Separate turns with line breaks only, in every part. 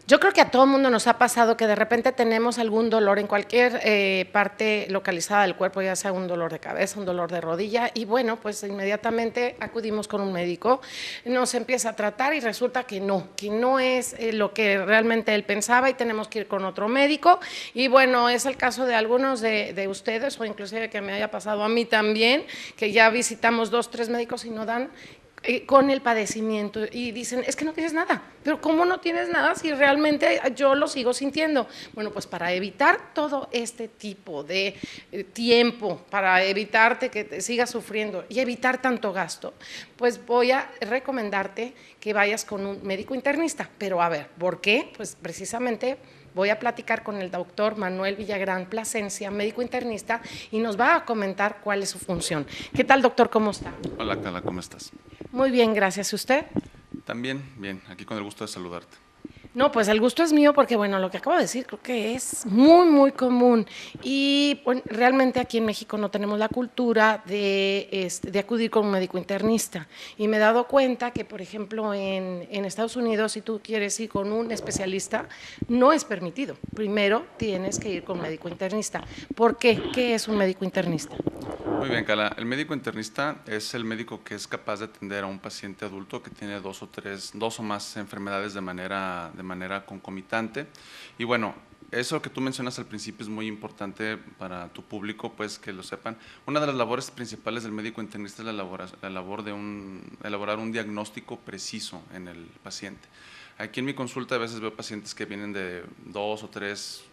Yo creo que a todo el mundo nos ha pasado que de repente tenemos algún dolor en cualquier parte localizada del cuerpo, ya sea un dolor de cabeza, un dolor de rodilla, y bueno, pues inmediatamente acudimos con un médico, nos empieza a tratar y resulta que no es lo que realmente él pensaba y tenemos que ir con otro médico. Y bueno, es el caso de algunos de ustedes, o inclusive que me haya pasado a mí también, que ya visitamos 2, 3 médicos y no dan con el padecimiento y dicen, es que no tienes nada, pero ¿cómo no tienes nada si realmente yo lo sigo sintiendo? Bueno, pues para evitar todo este tipo de tiempo, para evitarte que te sigas sufriendo y evitar tanto gasto, pues voy a recomendarte que vayas con un médico internista. Pero a ver, ¿por qué? Pues precisamente voy a platicar con el doctor Manuel Villagrán Plasencia, médico internista, y nos va a comentar cuál es su función. ¿Qué tal, doctor? ¿Cómo está?
Hola, Carla, ¿cómo estás?
Muy bien, gracias. ¿Usted?
También, bien, aquí con el gusto de saludarte.
No, pues el gusto es mío porque, bueno, lo que acabo de decir creo que es muy común y bueno, realmente aquí en México no tenemos la cultura de acudir con un médico internista y me he dado cuenta que, por ejemplo, en Estados Unidos, si tú quieres ir con un especialista, no es permitido. Primero tienes que ir con un médico internista. ¿Por qué? ¿Qué es un médico internista?
Muy bien, Carla. El médico internista es el médico que es capaz de atender a un paciente adulto que tiene dos o más enfermedades de manera concomitante. Y bueno, eso que tú mencionas al principio es muy importante para tu público, pues que lo sepan. Una de las labores principales del médico internista es la labor de elaborar un diagnóstico preciso en el paciente. Aquí en mi consulta a veces veo pacientes que vienen de 2 o 3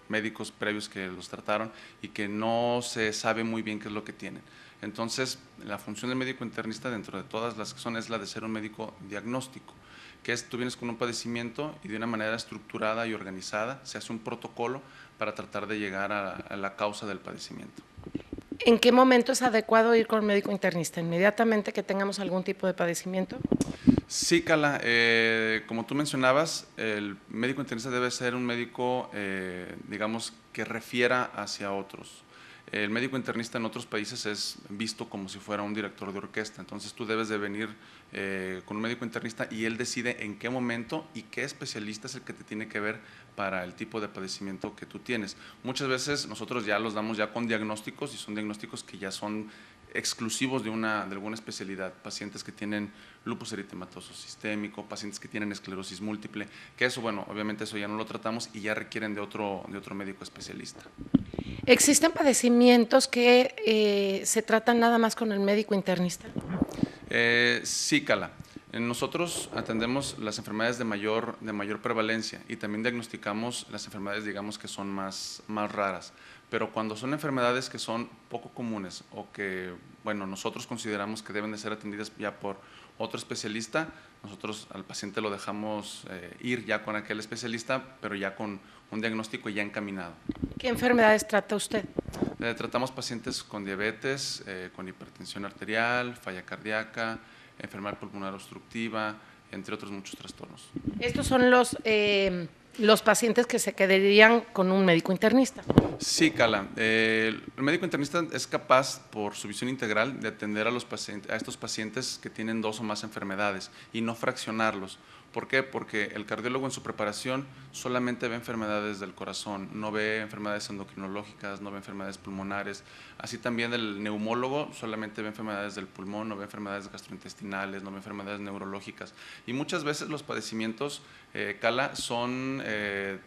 médicos previos que los trataron y que no se sabe muy bien qué es lo que tienen. Entonces, la función del médico internista, dentro de todas las que son, es la de ser un médico diagnóstico, que es, tú vienes con un padecimiento y de una manera estructurada y organizada se hace un protocolo para tratar de llegar a la causa del padecimiento.
¿En qué momento es adecuado ir con un médico internista? ¿Inmediatamente que tengamos algún tipo de padecimiento?
Sí, Carla, como tú mencionabas, el médico internista debe ser un médico, digamos, que refiera hacia otros. El médico internista en otros países es visto como si fuera un director de orquesta, entonces tú debes de venir con un médico internista y él decide en qué momento y qué especialista es el que te tiene que ver para el tipo de padecimiento que tú tienes. Muchas veces nosotros ya los damos ya con diagnósticos y son diagnósticos que ya son exclusivos de alguna especialidad, pacientes que tienen lupus eritematoso sistémico, pacientes que tienen esclerosis múltiple, que eso, bueno, obviamente eso ya no lo tratamos y ya requieren de otro médico especialista.
¿Existen padecimientos que se tratan nada más con el médico internista?
Sí, Cala. Nosotros atendemos las enfermedades de mayor prevalencia y también diagnosticamos las enfermedades, digamos, que son más raras. Pero cuando son enfermedades que son poco comunes o que, bueno, nosotros consideramos que deben de ser atendidas ya por otro especialista, nosotros al paciente lo dejamos ir ya con aquel especialista, pero ya con un diagnóstico ya encaminado.
¿Qué enfermedades trata usted?
Tratamos pacientes con diabetes, con hipertensión arterial, falla cardíaca, enfermedad pulmonar obstructiva, entre otros muchos trastornos.
Estos son los pacientes que se quedarían con un médico internista.
Sí, Cala. El médico internista es capaz, por su visión integral, de atender a estos pacientes que tienen 2 o más enfermedades y no fraccionarlos. ¿Por qué? Porque el cardiólogo en su preparación solamente ve enfermedades del corazón, no ve enfermedades endocrinológicas, no ve enfermedades pulmonares. Así también el neumólogo solamente ve enfermedades del pulmón, no ve enfermedades gastrointestinales, no ve enfermedades neurológicas. Y muchas veces los padecimientos, Cala, son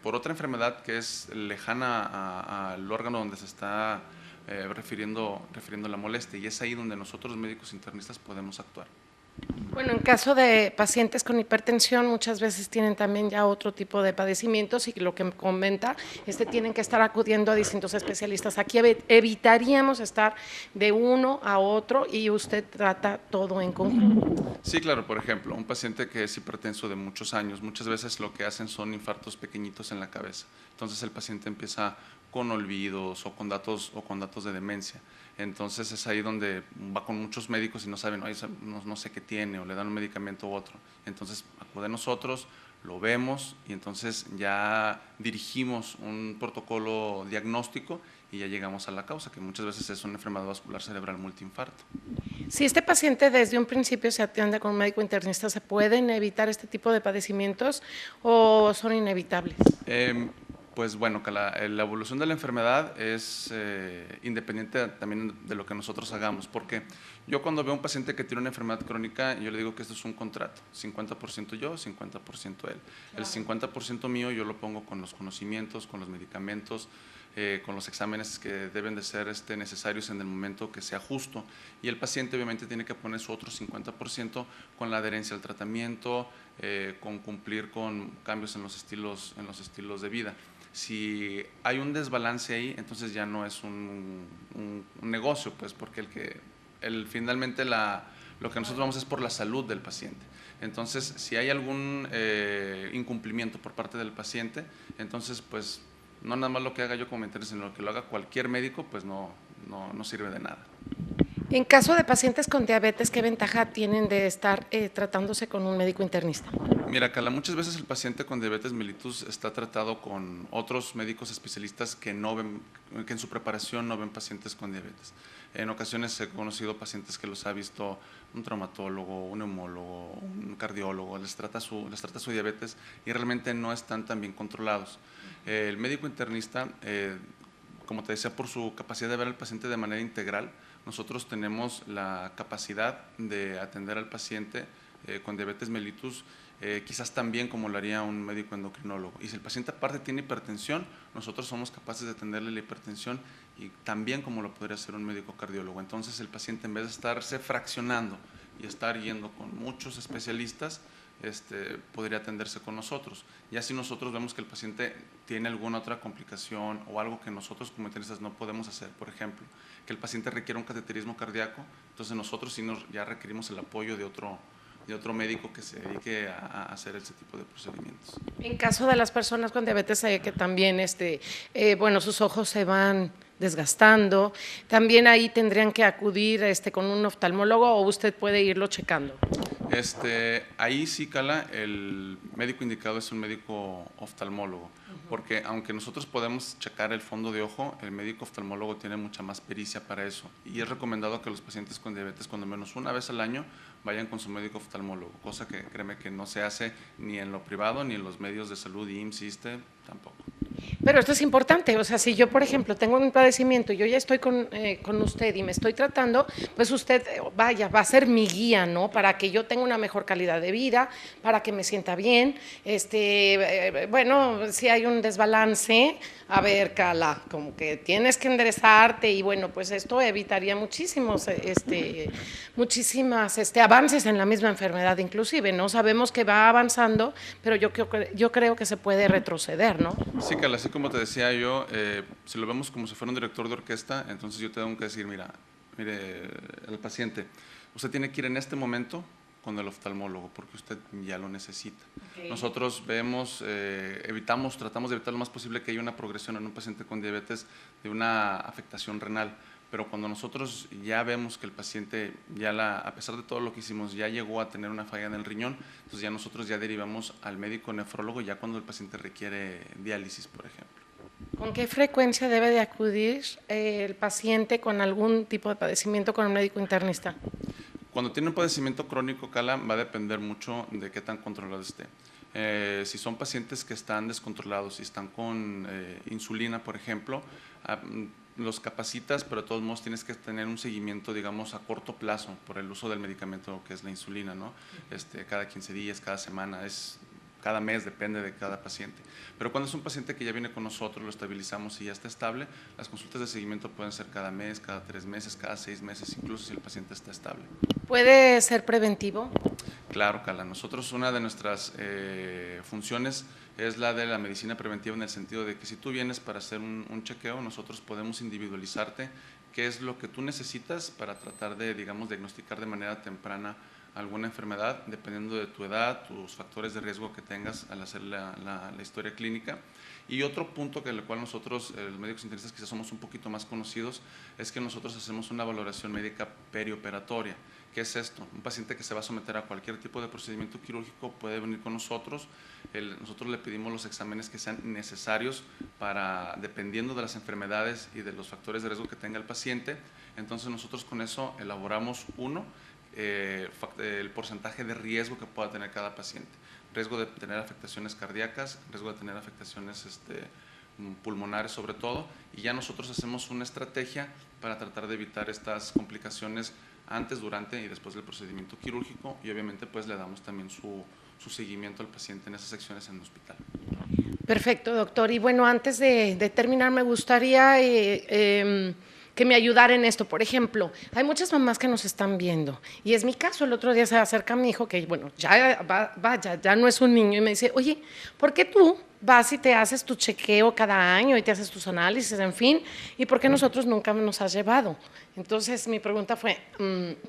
por otra enfermedad que es lejana al órgano donde se está refiriendo la molestia, y es ahí donde nosotros, médicos internistas, podemos actuar.
Bueno, en caso de pacientes con hipertensión, muchas veces tienen también ya otro tipo de padecimientos y lo que me comenta, tienen que estar acudiendo a distintos especialistas. Aquí evitaríamos estar de uno a otro y usted trata todo en conjunto.
Sí, claro, por ejemplo, un paciente que es hipertenso de muchos años, muchas veces lo que hacen son infartos pequeñitos en la cabeza. Entonces el paciente empieza con olvidos o con datos de demencia. Entonces es ahí donde va con muchos médicos y no saben, no sé qué tiene, o le dan un medicamento u otro. Entonces acude a nosotros, lo vemos y entonces ya dirigimos un protocolo diagnóstico y ya llegamos a la causa, que muchas veces es una enfermedad vascular cerebral multiinfarto.
Si este paciente desde un principio se atiende con un médico internista, ¿se pueden evitar este tipo de padecimientos o son inevitables?
Pues bueno, que la evolución de la enfermedad es independiente también de lo que nosotros hagamos, porque yo cuando veo a un paciente que tiene una enfermedad crónica, yo le digo que esto es un contrato, 50% yo, 50% él. El 50% mío yo lo pongo con los conocimientos, con los medicamentos, con los exámenes que deben de ser necesarios en el momento que sea justo, y el paciente obviamente tiene que poner su otro 50% con la adherencia al tratamiento, con cumplir con cambios en los estilos de vida. Si hay un desbalance ahí, entonces ya no es un negocio, pues, porque finalmente lo que nosotros vamos es por la salud del paciente. Entonces, si hay algún incumplimiento por parte del paciente, entonces, pues, no nada más lo que haga yo como internista, sino lo que lo haga cualquier médico, pues no sirve de nada.
En caso de pacientes con diabetes, ¿qué ventaja tienen de estar tratándose con un médico internista?
Mira, Carla, muchas veces el paciente con diabetes mellitus está tratado con otros médicos especialistas que en su preparación no ven pacientes con diabetes. En ocasiones he conocido pacientes que los ha visto un traumatólogo, un neumólogo, un cardiólogo, les trata su diabetes y realmente no están tan bien controlados. El médico internista, como te decía, por su capacidad de ver al paciente de manera integral, nosotros tenemos la capacidad de atender al paciente con diabetes mellitus, quizás también como lo haría un médico endocrinólogo. Y si el paciente aparte tiene hipertensión, nosotros somos capaces de atenderle la hipertensión y también como lo podría hacer un médico cardiólogo. Entonces el paciente, en vez de estarse fraccionando y estar yendo con muchos especialistas, podría atenderse con nosotros. Ya si nosotros vemos que el paciente tiene alguna otra complicación o algo que nosotros como internistas no podemos hacer, por ejemplo, que el paciente requiere un cateterismo cardíaco, entonces nosotros sí ya requerimos el apoyo de otro médico que se dedique a hacer ese tipo de procedimientos.
En caso de las personas con diabetes, que también, bueno, sus ojos se van desgastando, también ahí tendrían que acudir con un oftalmólogo o usted puede irlo checando.
Ahí sí, Carla, el médico indicado es un médico oftalmólogo, porque aunque nosotros podemos checar el fondo de ojo, el médico oftalmólogo tiene mucha más pericia para eso y es recomendado que los pacientes con diabetes cuando menos una vez al año vayan con su médico oftalmólogo, cosa que créeme que no se hace ni en lo privado ni en los medios de salud, IMSS, ISSSTE, tampoco.
Pero esto es importante, o sea, si yo, por ejemplo, tengo un padecimiento y yo ya estoy con usted y me estoy tratando, pues usted, vaya, va a ser mi guía, ¿no? Para que yo tenga una mejor calidad de vida, para que me sienta bien. Bueno, si hay un desbalance, a ver, Carla, como que tienes que enderezarte y bueno, pues esto evitaría muchísimos avances en la misma enfermedad inclusive, ¿no? Sabemos que va avanzando, pero yo creo que se puede retroceder, ¿no?
Sí, Carla, así como te decía yo, si lo vemos como si fuera un director de orquesta, entonces yo tengo que decir, mire, el paciente, usted tiene que ir en este momento con el oftalmólogo porque usted ya lo necesita. Okay. Nosotros tratamos de evitar lo más posible que haya una progresión en un paciente con diabetes de una afectación renal, pero cuando nosotros ya vemos que el paciente, a pesar de todo lo que hicimos, ya llegó a tener una falla en el riñón, entonces ya nosotros ya derivamos al médico nefrólogo ya cuando el paciente requiere diálisis, por ejemplo.
¿Con qué frecuencia debe de acudir el paciente con algún tipo de padecimiento con un médico internista?
Cuando tiene un padecimiento crónico, Carla, va a depender mucho de qué tan controlado esté. Si son pacientes que están descontrolados, si están con insulina, por ejemplo, los capacitas, pero de todos modos tienes que tener un seguimiento, digamos, a corto plazo por el uso del medicamento que es la insulina, ¿no? Cada 15 días, cada semana, cada mes, depende de cada paciente. Pero cuando es un paciente que ya viene con nosotros, lo estabilizamos y ya está estable, las consultas de seguimiento pueden ser cada mes, cada 3 meses, cada 6 meses, incluso si el paciente está estable.
¿Puede ser preventivo?
Claro, Carla. Nosotros una de nuestras funciones es la de la medicina preventiva en el sentido de que si tú vienes para hacer un chequeo, nosotros podemos individualizarte qué es lo que tú necesitas para tratar de, digamos, diagnosticar de manera temprana alguna enfermedad, dependiendo de tu edad, tus factores de riesgo que tengas al hacer la historia clínica. Y otro punto que el cual nosotros, los médicos internistas, quizás somos un poquito más conocidos, es que nosotros hacemos una valoración médica perioperatoria. ¿Qué es esto? Un paciente que se va a someter a cualquier tipo de procedimiento quirúrgico puede venir con nosotros. Nosotros le pedimos los exámenes que sean necesarios para, dependiendo de las enfermedades y de los factores de riesgo que tenga el paciente. Entonces nosotros con eso elaboramos el porcentaje de riesgo que pueda tener cada paciente. Riesgo de tener afectaciones cardíacas, riesgo de tener afectaciones pulmonares sobre todo, y ya nosotros hacemos una estrategia para tratar de evitar estas complicaciones antes, durante y después del procedimiento quirúrgico, y obviamente pues le damos también su seguimiento al paciente en esas secciones en el hospital.
Perfecto, doctor. Y bueno, antes de terminar, me gustaría que me ayudara en esto. Por ejemplo, hay muchas mamás que nos están viendo, y es mi caso. El otro día se acerca mi hijo, que bueno, ya no es un niño, y me dice, oye, ¿por qué tú vas y te haces tu chequeo cada año y te haces tus análisis, en fin, y por qué nosotros nunca nos has llevado? Entonces mi pregunta fue,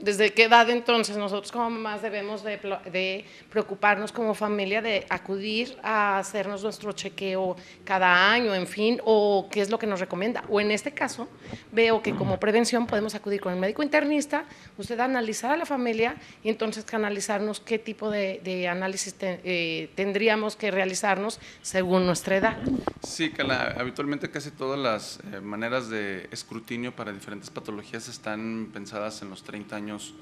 ¿desde qué edad entonces nosotros como mamás debemos de preocuparnos como familia de acudir a hacernos nuestro chequeo cada año, en fin, o qué es lo que nos recomienda? O en este caso, veo que como prevención podemos acudir con el médico internista, usted analizar a la familia y entonces canalizarnos qué tipo de análisis tendríamos que realizarnos según nuestra edad.
Sí, Carla, habitualmente casi todas las maneras de escrutinio para diferentes patologías están pensadas en los 30 años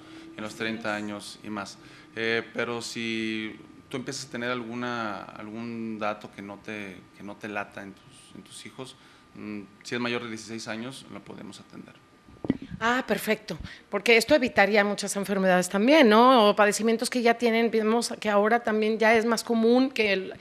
y más. Pero si tú empiezas a tener algún dato que no te lata en tus hijos, si es mayor de 16 años, lo podemos atender.
Ah, perfecto, porque esto evitaría muchas enfermedades también, ¿no? O padecimientos que ya tienen, vemos que ahora también ya es más común que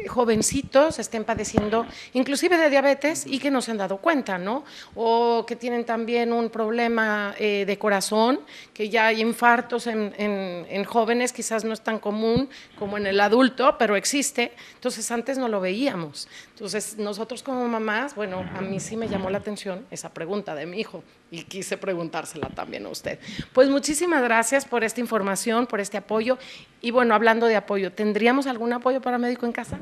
jovencitos estén padeciendo inclusive de diabetes y que no se han dado cuenta, ¿no? O que tienen también un problema de corazón, que ya hay infartos en jóvenes, quizás no es tan común como en el adulto, pero existe. Entonces antes no lo veíamos. Entonces nosotros como mamás, bueno, a mí sí me llamó la atención esa pregunta de mi hijo, y quise preguntársela también a usted. Pues muchísimas gracias por esta información, por este apoyo. Y bueno, hablando de apoyo, ¿tendríamos algún apoyo para médico en casa?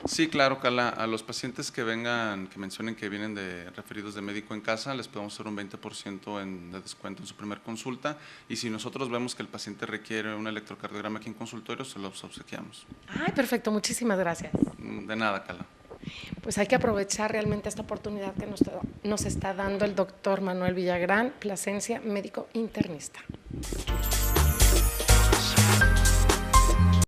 Sí, claro, Carla. A los pacientes que mencionen que vienen referidos de médico en casa, les podemos hacer un 20% de descuento en su primer consulta, y si nosotros vemos que el paciente requiere un electrocardiograma aquí en consultorio, se los obsequiamos.
Ay, perfecto, muchísimas gracias.
De nada, Carla.
Pues hay que aprovechar realmente esta oportunidad que nos está dando el doctor Manuel Villagrán, Plasencia, médico internista.